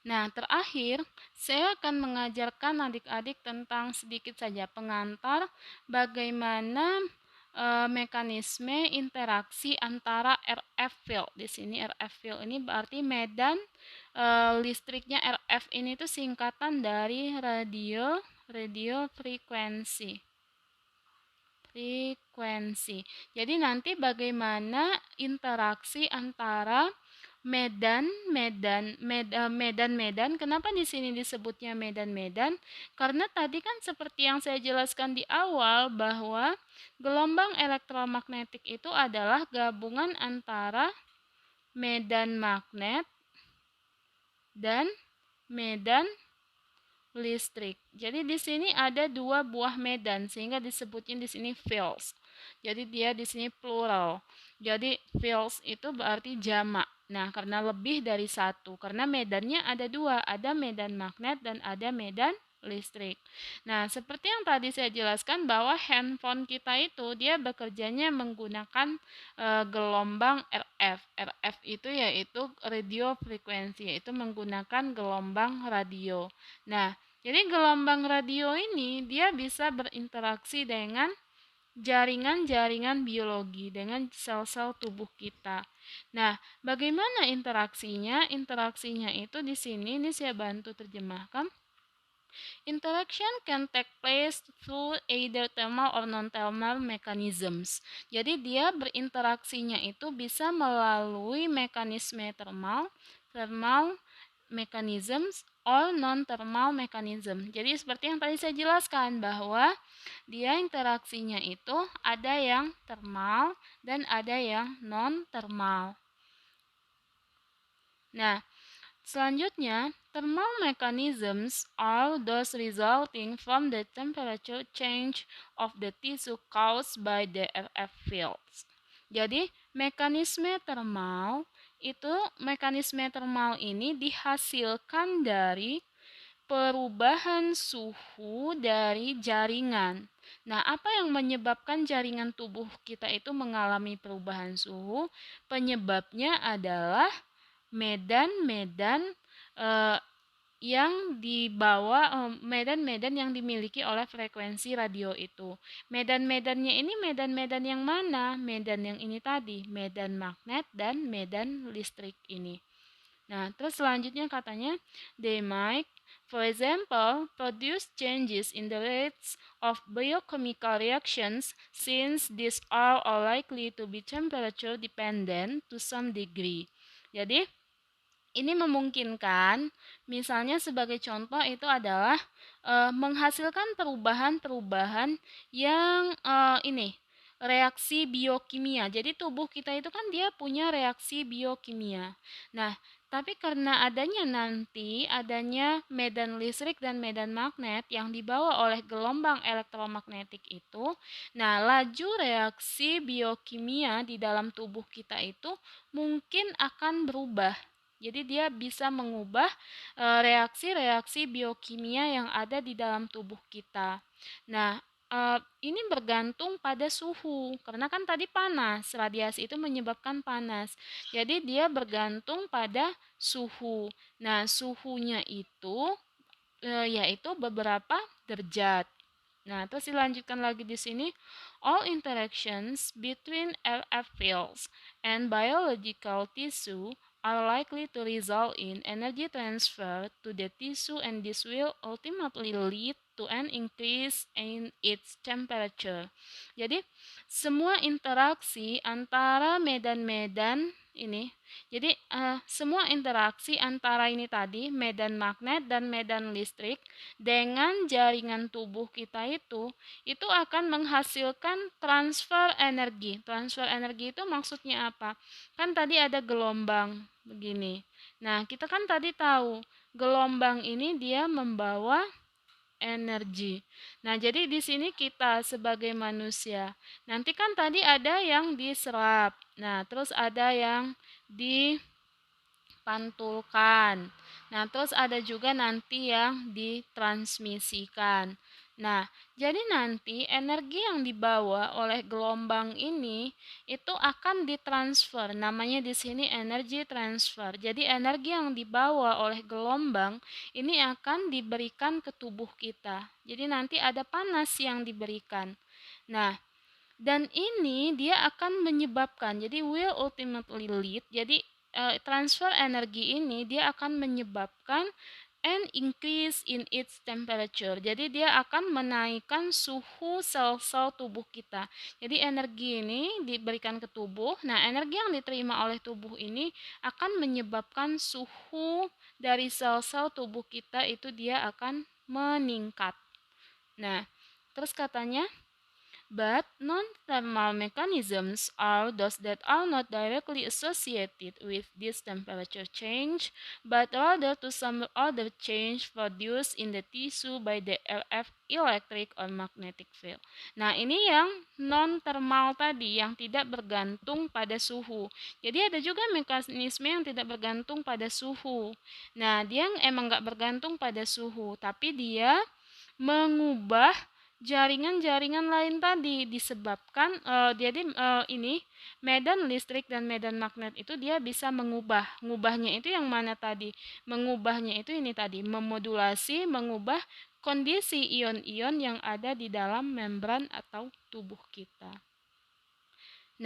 Nah, terakhir, saya akan mengajarkan adik-adik tentang sedikit saja pengantar bagaimana mekanisme interaksi antara RF field. Di sini RF field ini berarti medan listriknya. RF ini itu singkatan dari radio frekuensi. Jadi nanti bagaimana interaksi antara medan-medan. Kenapa di sini disebutnya medan-medan? Karena tadi kan seperti yang saya jelaskan di awal bahwa gelombang elektromagnetik itu adalah gabungan antara medan magnet dan medan listrik. Jadi di sini ada dua buah medan sehingga disebutnya di sini fields. Jadi dia di sini plural. Jadi fields itu berarti jamak. Nah, karena lebih dari satu, karena medannya ada dua, ada medan magnet dan ada medan listrik. Nah, seperti yang tadi saya jelaskan bahwa handphone kita itu dia bekerjanya menggunakan gelombang RF. RF itu yaitu radio frekuensi, yaitu menggunakan gelombang radio. Nah, jadi gelombang radio ini dia bisa berinteraksi dengan jaringan-jaringan biologi, dengan sel-sel tubuh kita. Nah, bagaimana interaksinya? Interaksinya itu di sini ini saya bantu terjemahkan. Interaction can take place through either thermal or non-thermal mechanisms. Jadi dia berinteraksinya itu bisa melalui mekanisme thermal mechanisms or non-thermal mechanism. Jadi seperti yang tadi saya jelaskan bahwa dia interaksinya itu ada yang thermal dan ada yang non-thermal. Nah, selanjutnya, thermal mechanisms are those resulting from the temperature change of the tissue caused by the RF fields. Jadi, mekanisme thermal ini dihasilkan dari perubahan suhu dari jaringan. Nah, apa yang menyebabkan jaringan tubuh kita itu mengalami perubahan suhu? Penyebabnya adalah medan-medan eh, yang dibawa medan-medan yang dimiliki oleh frekuensi radio itu. Medan-medannya ini medan-medan yang mana? Medan yang ini tadi, medan magnet dan medan listrik ini. Nah, terus selanjutnya katanya, they might, for example, produce changes in the rates of biochemical reactions since these are all likely to be temperature dependent to some degree. Jadi, ini memungkinkan, misalnya sebagai contoh itu adalah menghasilkan perubahan-perubahan yang reaksi biokimia. Jadi tubuh kita itu kan dia punya reaksi biokimia. Nah, tapi karena adanya medan listrik dan medan magnet yang dibawa oleh gelombang elektromagnetik itu, nah laju reaksi biokimia di dalam tubuh kita itu mungkin akan berubah. Jadi dia bisa mengubah reaksi-reaksi biokimia yang ada di dalam tubuh kita. Nah, ini bergantung pada suhu, karena kan tadi panas, radiasi itu menyebabkan panas. Jadi dia bergantung pada suhu. Nah, suhunya itu yaitu beberapa derajat. Nah, terus dilanjutkan lagi di sini, all interactions between RF fields and biological tissue are likely to result in energy transfer to the tissue, and this will ultimately lead to an increase in its temperature. Jadi, semua interaksi antara medan-medan ini, jadi semua interaksi antara ini tadi, medan magnet dan medan listrik dengan jaringan tubuh kita itu akan menghasilkan transfer energi. Transfer energi itu maksudnya apa? Kan tadi ada gelombang begini. Nah, kita kan tadi tahu gelombang ini dia membawa energi. Nah, jadi di sini kita sebagai manusia, nanti kan tadi ada yang diserap. Nah, terus ada yang dipantulkan. Nah, terus ada juga nanti yang ditransmisikan. Nah, jadi nanti energi yang dibawa oleh gelombang ini itu akan ditransfer. Namanya di sini energi transfer. Jadi energi yang dibawa oleh gelombang ini akan diberikan ke tubuh kita. Jadi nanti ada panas yang diberikan. Nah, dan ini dia akan menyebabkan, jadi will ultimately lead, jadi transfer energi ini dia akan menyebabkan an increase in its temperature. Jadi dia akan menaikkan suhu sel-sel tubuh kita. Jadi energi ini diberikan ke tubuh. Nah, energi yang diterima oleh tubuh ini akan menyebabkan suhu dari sel-sel tubuh kita itu dia akan meningkat. Nah, terus katanya but non-thermal mechanisms are those that are not directly associated with this temperature change, but rather to some other change produced in the tissue by the electric or magnetic field. Nah, ini yang non-thermal tadi, yang tidak bergantung pada suhu. Jadi ada juga mekanisme yang tidak bergantung pada suhu. Nah, dia emang nggak bergantung pada suhu, tapi dia mengubah jaringan-jaringan lain tadi disebabkan jadi ini medan listrik dan medan magnet itu dia bisa mengubahnya itu yang mana tadi, mengubahnya itu ini tadi, memodulasi, mengubah kondisi ion-ion yang ada di dalam membran atau tubuh kita.